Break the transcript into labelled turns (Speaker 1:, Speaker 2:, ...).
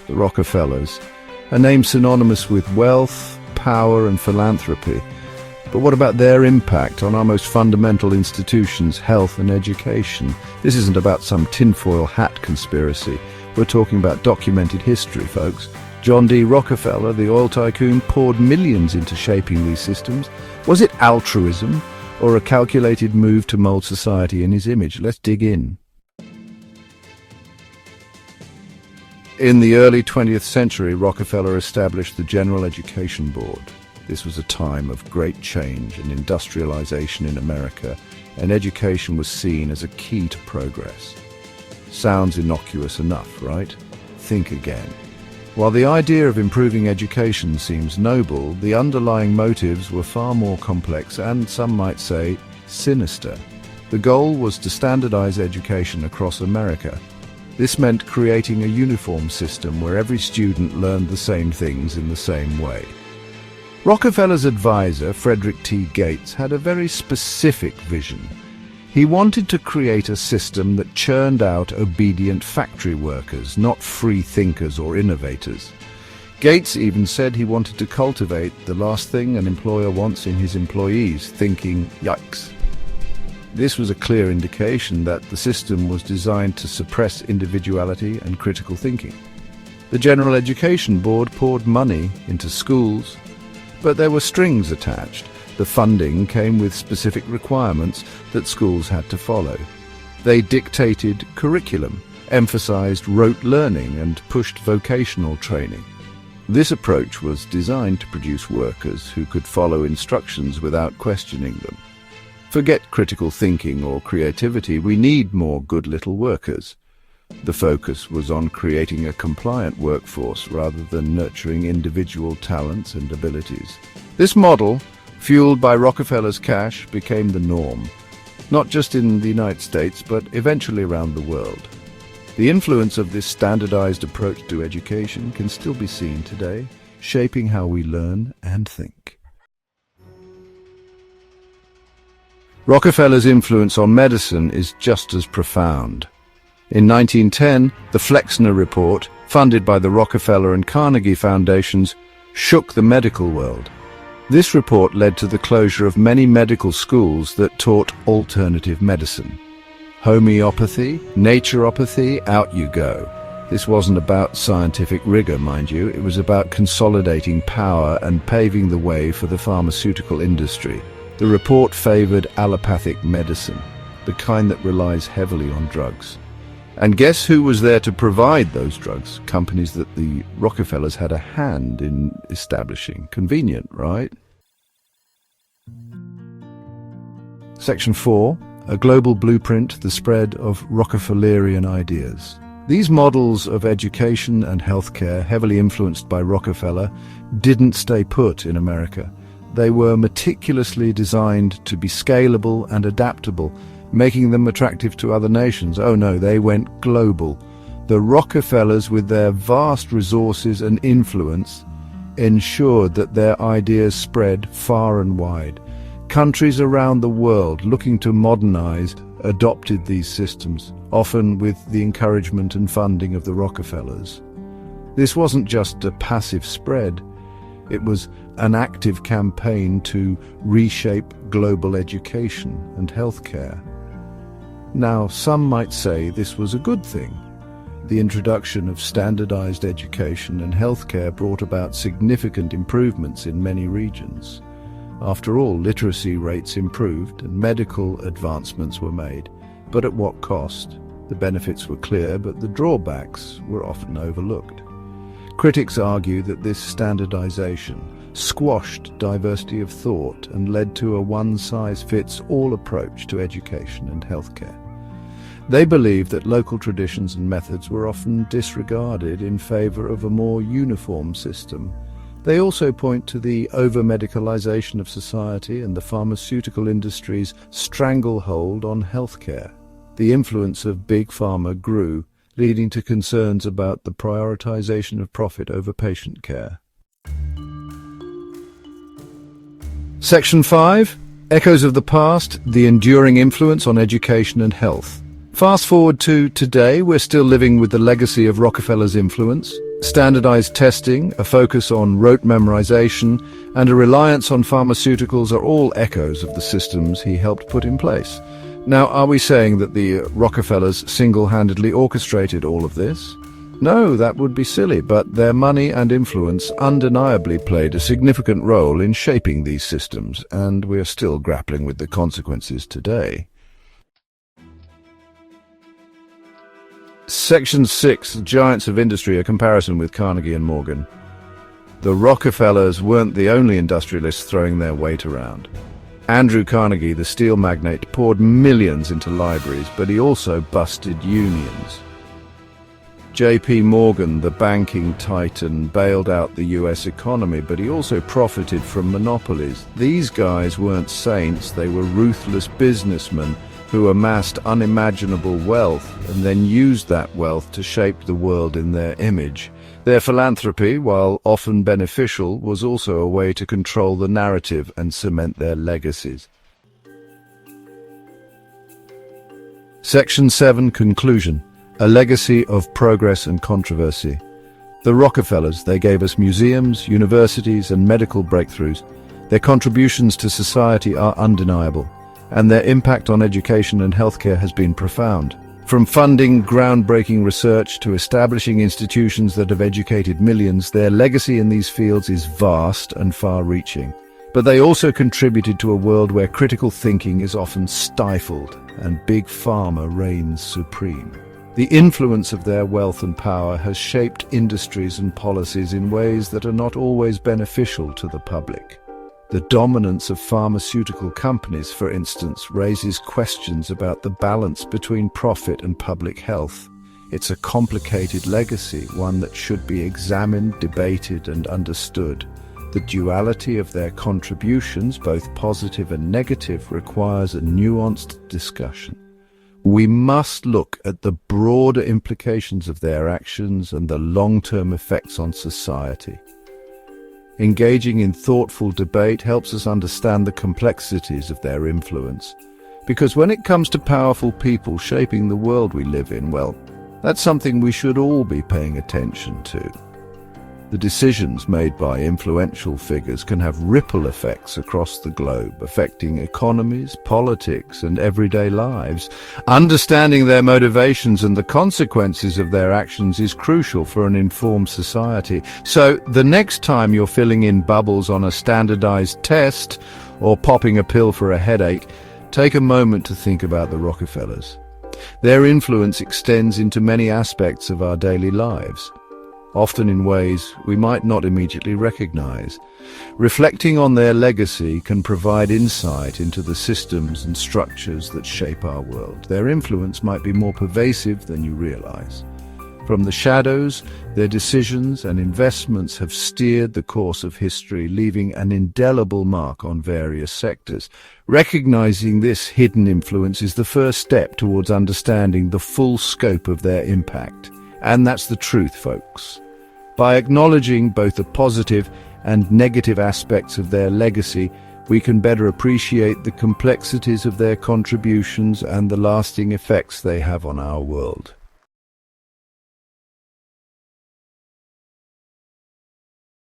Speaker 1: the Rockefellers, a name synonymous with wealth, power and philanthropy. But what about their impact on our most fundamental institutions, health and education? This isn't about some tinfoil hat conspiracy. We're talking about documented history, folks. John D. Rockefeller, the oil tycoon, poured millions into shaping these systems. Was it altruism or a calculated move to mold society in his image? Let's dig in. In the early 20th century, Rockefeller established the General Education Board. This was a time of great change and industrialization in America, and education was seen as a key to progress. Sounds innocuous enough, right? Think again. While the idea of improving education seems noble, the underlying motives were far more complex and, some might say, sinister. The goal was to standardize education across America. This meant creating a uniform system where every student learned the same things in the same way. Rockefeller's advisor, Frederick T. Gates, had a very specific vision. He wanted to create a system that churned out obedient factory workers, not free thinkers or innovators. Gates even said he wanted to cultivate the last thing an employer wants in his employees, thinking, yikes. This was a clear indication that the system was designed to suppress individuality and critical thinking. The General Education Board poured money into schools, but there were strings attached. The funding came with specific requirements that schools had to follow. They dictated curriculum, emphasized rote learning, and pushed vocational training. This approach was designed to produce workers who could follow instructions without questioning them. Forget critical thinking or creativity, we need more good little workers. The focus was on creating a compliant workforce rather than nurturing individual talents and abilities. This model, fueled by Rockefeller's cash, became the norm, not just in the United States, but eventually around the world. The influence of this standardized approach to education can still be seen today, shaping how we learn and think. Rockefeller's influence on medicine is just as profound. In 1910, the Flexner Report, funded by the Rockefeller and Carnegie Foundations, shook the medical world. This report led to the closure of many medical schools that taught alternative medicine. Homeopathy, naturopathy, out you go. This wasn't about scientific rigor, mind you. It was about consolidating power and paving the way for the pharmaceutical industry. The report favored allopathic medicine, the kind that relies heavily on drugs. And guess who was there to provide those drugs? Companies that the Rockefellers had a hand in establishing. Convenient, right? Section 4. A global blueprint, the spread of Rockefellerian ideas. These models of education and healthcare, heavily influenced by Rockefeller, didn't stay put in America. They were meticulously designed to be scalable and adaptable, making them attractive to other nations. Oh no, they went global. The Rockefellers, with their vast resources and influence, ensured that their ideas spread far and wide. Countries around the world looking to modernize adopted these systems, often with the encouragement and funding of the Rockefellers. This wasn't just a passive spread. It was an active campaign to reshape global education and healthcare. Now, some might say this was a good thing. The introduction of standardized education and healthcare brought about significant improvements in many regions. After all, literacy rates improved and medical advancements were made. But at what cost? The benefits were clear, but the drawbacks were often overlooked. Critics argue that this standardization squashed diversity of thought and led to a one-size-fits-all approach to education and healthcare. They believe that local traditions and methods were often disregarded in favor of a more uniform system. They also point to the over-medicalization of society and the pharmaceutical industry's stranglehold on healthcare. The influence of big pharma grew, leading to concerns about the prioritization of profit over patient care. Section 5. Echoes of the Past, the Enduring Influence on Education and Health. Fast forward to today, we're still living with the legacy of Rockefeller's influence. Standardized testing, a focus on rote memorization, and a reliance on pharmaceuticals are all echoes of the systems he helped put in place. Now, are we saying that the Rockefellers single-handedly orchestrated all of this? No, that would be silly, but their money and influence undeniably played a significant role in shaping these systems, and we are still grappling with the consequences today. Section 6, Giants of Industry, a comparison with Carnegie and Morgan. The Rockefellers weren't the only industrialists throwing their weight around. Andrew Carnegie, the steel magnate, poured millions into libraries, but he also busted unions. J.P. Morgan, the banking titan, bailed out the US economy, but he also profited from monopolies. These guys weren't saints, they were ruthless businessmen who amassed unimaginable wealth and then used that wealth to shape the world in their image. Their philanthropy, while often beneficial, was also a way to control the narrative and cement their legacies. Section 7, Conclusion. A legacy of progress and controversy. The Rockefellers, they gave us museums, universities, and medical breakthroughs. Their contributions to society are undeniable, and their impact on education and healthcare has been profound. From funding groundbreaking research to establishing institutions that have educated millions, their legacy in these fields is vast and far-reaching. But they also contributed to a world where critical thinking is often stifled and big pharma reigns supreme. The influence of their wealth and power has shaped industries and policies in ways that are not always beneficial to the public. The dominance of pharmaceutical companies, for instance, raises questions about the balance between profit and public health. It's a complicated legacy, one that should be examined, debated, and understood. The duality of their contributions, both positive and negative, requires a nuanced discussion. We must look at the broader implications of their actions and the long-term effects on society. Engaging in thoughtful debate helps us understand the complexities of their influence. Because when it comes to powerful people shaping the world we live in, well, that's something we should all be paying attention to. The decisions made by influential figures can have ripple effects across the globe, affecting economies, politics, and everyday lives. Understanding their motivations and the consequences of their actions is crucial for an informed society. So, the next time you're filling in bubbles on a standardized test or popping a pill for a headache, take a moment to think about the Rockefellers. Their influence extends into many aspects of our daily lives, often in ways we might not immediately recognize. Reflecting on their legacy can provide insight into the systems and structures that shape our world. Their influence might be more pervasive than you realize. From the shadows, their decisions and investments have steered the course of history, leaving an indelible mark on various sectors. Recognizing this hidden influence is the first step towards understanding the full scope of their impact. And that's the truth, folks. By acknowledging both the positive and negative aspects of their legacy, we can better appreciate the complexities of their contributions and the lasting effects they have on our world.